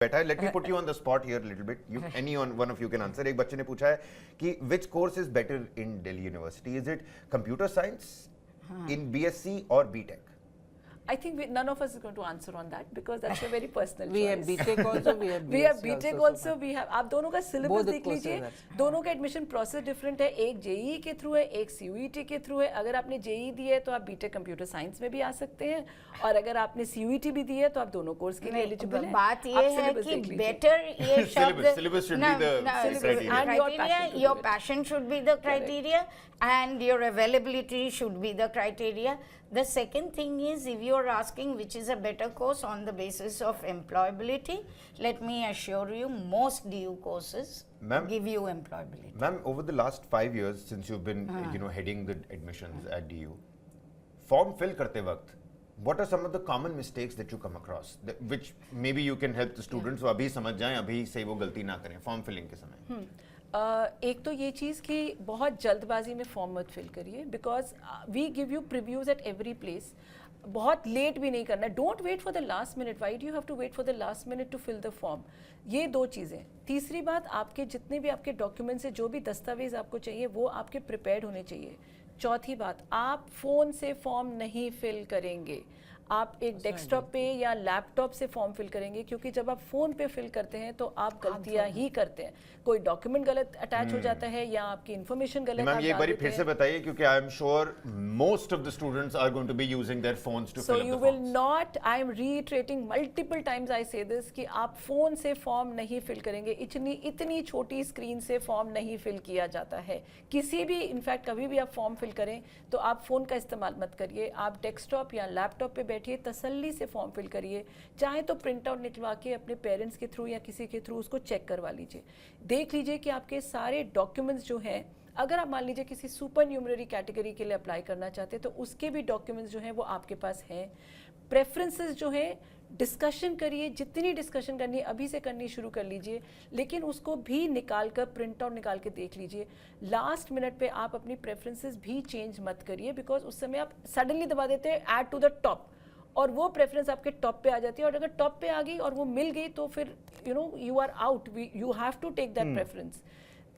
बैठा है. Let me put you on the spot here a little bit. You, any one of you can answer. एक बच्चे ने पूछा है कि which course is better in Delhi University? Is it computer science, in BSc or BTech? I think none of us is going to answer on that because that's a very personal We choice. have BTech also, we have we have BSc BTech also, we have. आप दोनों का syllabus देख लीजिए. दोनों का admission process different है. एक JEE के through है, एक CUET के through है. अगर आपने JEE दी है तो आप BTech Computer Science में भी आ सकते हैं. और अगर आपने CUET भी दी है तो आप दोनों कोर्स के लिए एलिजिबल हैं. बात ये है कि better ये शब्द syllabus should be the criteria. And your passion should be the criteria and your availability should be the criteria. The second thing is, if you are asking which is a better course on the basis of employability, let me assure you, most DU courses give you employability. Ma'am, over the last 5 years since you've been, heading the admissions at DU, form fill करते वक्त, what are some of the common mistakes that you come across, which maybe you can help the students वो अभी समझ जाएं, अभी से वो गलती ना करें form filling के समय? एक तो ये चीज़ कि बहुत जल्दबाजी में फॉर्म मत फिल करिए because we give you previews at every place. बहुत लेट भी नहीं करना. Don't wait for the last minute. Why do you have to wait for the last minute to fill the form? ये दो चीज़ें. तीसरी बात, आपके जितने भी आपके डॉक्यूमेंट्स हैं, जो भी दस्तावेज आपको चाहिए वो आपके प्रिपेयर्ड होने चाहिए. चौथी बात, आप फ़ोन से फॉर्म नहीं फिल करेंगे. आप एक डेस्कटॉप पे या लैपटॉप से फॉर्म फिल करेंगे क्योंकि जब आप फ़ोन पे फिल करते हैं तो आप गलतियां ही करते हैं. कोई डॉक्यूमेंट गलत अटैच हो जाता है या आपकी इन्फॉर्मेशन गलत. मैम ये एक बार फिर से बताइए क्योंकि I am sure most of the students are going to be using their phones to fill up the forms. So you will not, I am reiterating multiple times I say this कि आप phone से form नहीं fill करेंगे. इतनी छोटी screen से form नहीं fill किया जाता है. किसी भी, इनफैक्ट कभी भी आप फॉर्म फिल करें तो आप फ़ोन का इस्तेमाल मत करिए. आप डेस्कटॉप या लैपटॉप पे बैठिए, तसल्ली से फॉर्म फिल करिए. चाहे तो प्रिंट आउट निकलवा के अपने पेरेंट्स के थ्रू या किसी के थ्रू उसको चेक करवा लीजिए. देख लीजिए कि आपके सारे डॉक्यूमेंट्स जो हैं, अगर आप मान लीजिए किसी सुपर न्यूमररी कैटेगरी के लिए अप्लाई करना चाहते हैं तो उसके भी डॉक्यूमेंट्स जो हैं वो आपके पास हैं. प्रेफरेंसेस जो हैं, डिस्कशन करिए. जितनी डिस्कशन करनी है अभी से करनी शुरू कर लीजिए, लेकिन उसको भी निकाल कर प्रिंट आउट निकाल के देख लीजिए. लास्ट मिनट पे आप अपनी प्रेफरेंसेस भी चेंज मत करिए बिकॉज उस समय आप सडनली दबा देते हैं ऐड टू द टॉप और वो प्रेफरेंस आपके टॉप पे आ जाती है. और अगर टॉप पे आ गई और वो मिल गई तो फिर you are out. You have to take that preference.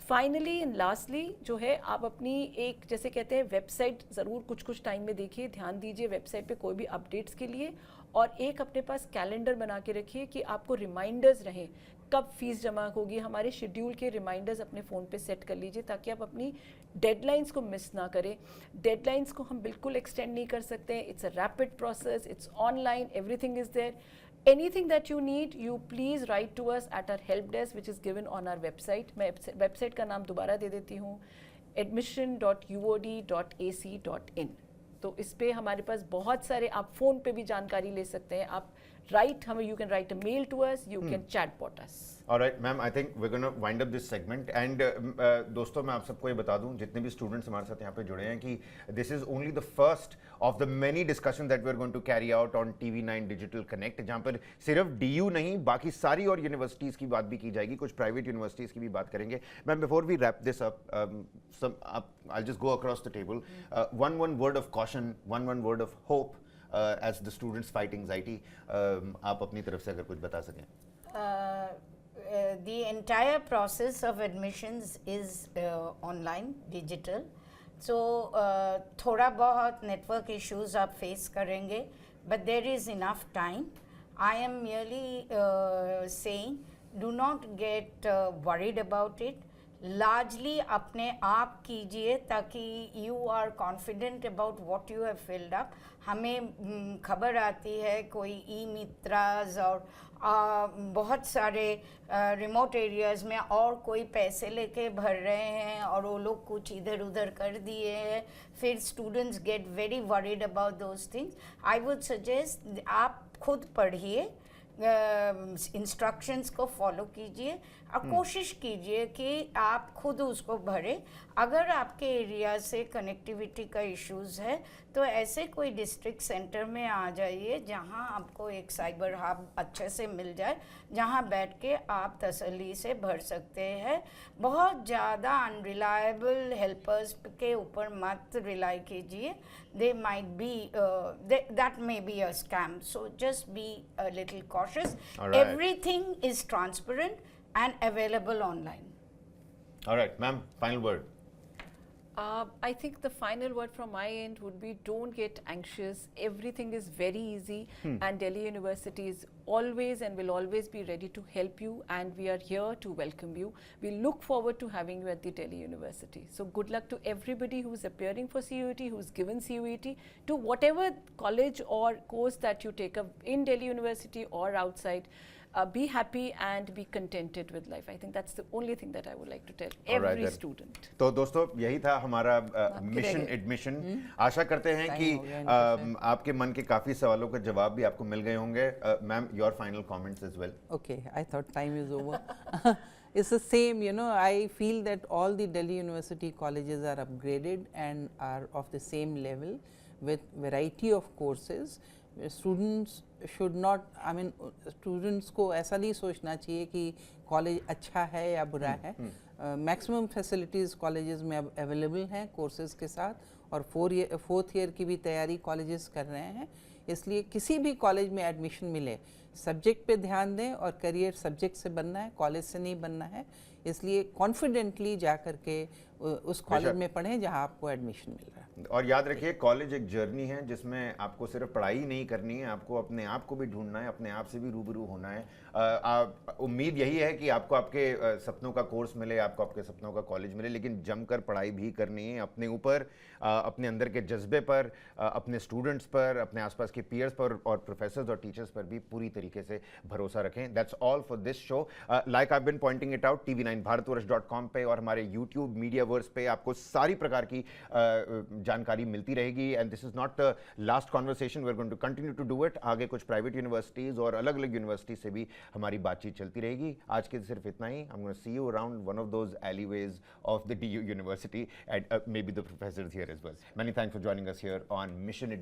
Finally and lastly जो है, आप अपनी एक, जैसे कहते हैं, वेबसाइट ज़रूर कुछ टाइम में देखिए, ध्यान दीजिए वेबसाइट पे कोई भी अपडेट्स के लिए. और एक अपने पास कैलेंडर बना के रखिए कि आपको रिमाइंडर्स रहें कब फीस जमा होगी. हमारे शेड्यूल के रिमाइंडर्स अपने फ़ोन पे सेट कर लीजिए ताकि आप अपनी डेडलाइंस को मिस ना करें. डेडलाइंस को हम बिल्कुल एक्सटेंड नहीं कर सकते. It's a rapid process, it's online, everything is there. Anything that you need, you please write to us at our help desk which is given on our website. मैं website का नाम दोबारा दे देती हूँ, admission.uod.ac.in. तो इस पे हमारे पास बहुत सारे, आप फ़ोन पे भी जानकारी ले सकते हैं. आप you can write a mail to us, you can chatbot us. Alright, ma'am, I think we're going to wind up this segment. And दोस्तों, मैं आप सबको ये बता दूं, जितने भी स्टूडेंट्स हमारे साथ यहाँ पे जुड़े हैं, कि this is only the first of the many discussions that we're going to carry out on TV9 Digital Connect, जहाँ पर सिर्फ DU नहीं, बाकी सारी और यूनिवर्सिटीज़ की बात भी की जाएगी, कुछ प्राइवेट यूनिवर्सिटीज़ की भी बात करेंगे. Ma'am, before we wrap this up, I'll just go across the table. One word of caution, one word of hope as the students fight anxiety. आप अपनी तरफ से अगर कुछ बता सकें. The entire process of admissions is online, digital. So थोड़ा बहुत network issues आप face करेंगे, but there is enough time. I am merely saying, do not get worried about it. Largely अपने आप कीजिए ताकि you are confident about what you have filled up. हमें खबर आती है कोई ई-मित्राज और बहुत सारे रिमोट एरियाज़ में और कोई पैसे लेके भर रहे हैं और वो लोग कुछ इधर उधर कर दिए हैं. फिर students get very worried about those things. I would suggest आप खुद पढ़िए, इंस्ट्रक्शंस को फॉलो कीजिए और कोशिश कीजिए कि आप खुद उसको भरें. अगर आपके एरिया से कनेक्टिविटी का इश्यूज़ है तो ऐसे कोई डिस्ट्रिक्ट सेंटर में आ जाइए जहां आपको एक साइबर हब अच्छे से मिल जाए, जहां बैठ के आप तसल्ली से भर सकते हैं. बहुत ज़्यादा अनरिलायबल हेल्पर्स के ऊपर मत रिलाई कीजिए. They might be that may be a scam, so just be a little cautious. cautious. All right. Everything is transparent and available online. All right, ma'am, final word. I think the final word from my end would be don't get anxious. Everything is very easy, and Delhi University is always and will always be ready to help you, and we are here to welcome you. We look forward to having you at the Delhi University. So good luck to everybody who's appearing for CUET, who's given CUET, to whatever college or course that you take up in Delhi University or outside. Be happy and be contented with life. I think that's the only thing that I would like to tell All right every then. student. तो दोस्तों यही था हमारा mission रह गए। Admission. आशा करते हैं Time कि हो गया इनके आपके मन के काफ़ी सवालों के जवाब भी आपको मिल गए होंगे। Ma'am, your final comments as well. Okay, I thought time is over. It's the same, you know, I feel that all the Delhi University colleges are upgraded and are of the same level with variety of courses. Students should not, I mean, students को ऐसा नहीं सोचना चाहिए कि college अच्छा है या बुरा है। मैक्सिमम फैसिलिटीज़ कॉलेजेस में अब अवेलेबल हैं कोर्सेज़ के साथ, और फोर्थ ईयर की भी तैयारी कॉलेजेस कर रहे हैं। इसलिए किसी भी कॉलेज में एडमिशन मिले, सब्जेक्ट पे ध्यान दें, और करियर सब्जेक्ट से बनना है, कॉलेज से नहीं बनना है। इसलिए कॉन्फिडेंटली जा कर के उस कॉलेज में पढ़ें जहां आपको एडमिशन मिल रहा है। और याद रखिए, कॉलेज एक जर्नी है जिसमें आपको सिर्फ पढ़ाई नहीं करनी है, आपको अपने आप को भी ढूंढना है, अपने आप से भी रूबरू होना है। उम्मीद यही है कि आपको आपके सपनों का कोर्स मिले, आपको आपके सपनों का कॉलेज मिले, लेकिन जमकर पढ़ाई भी करनी है अपने ऊपर, अपने अंदर के जज्बे पर, अपने स्टूडेंट्स पर, अपने आसपास के पीयर्स पर और प्रोफेसर्स और टीचर्स पर भी पूरी तरीके से भरोसा रखें। That's all for this show. Like I have been pointing it out, tv9bharatvarsh.com पे और हमारे यूट्यूब मीडियावर्स पे आपको सारी प्रकार की जानकारी मिलती रहेगी। And this is not the last conversation, we are going to continue to do it. आगे कुछ प्राइवेट यूनिवर्सिटीज और अलग अलग यूनिवर्सिटी से भी हमारी बातचीत चलती रहेगी। आज के सिर्फ इतना ही। I am going to see you around one of those alleyways of the DU University and maybe the professors here as well. Many thanks for joining us here on Mission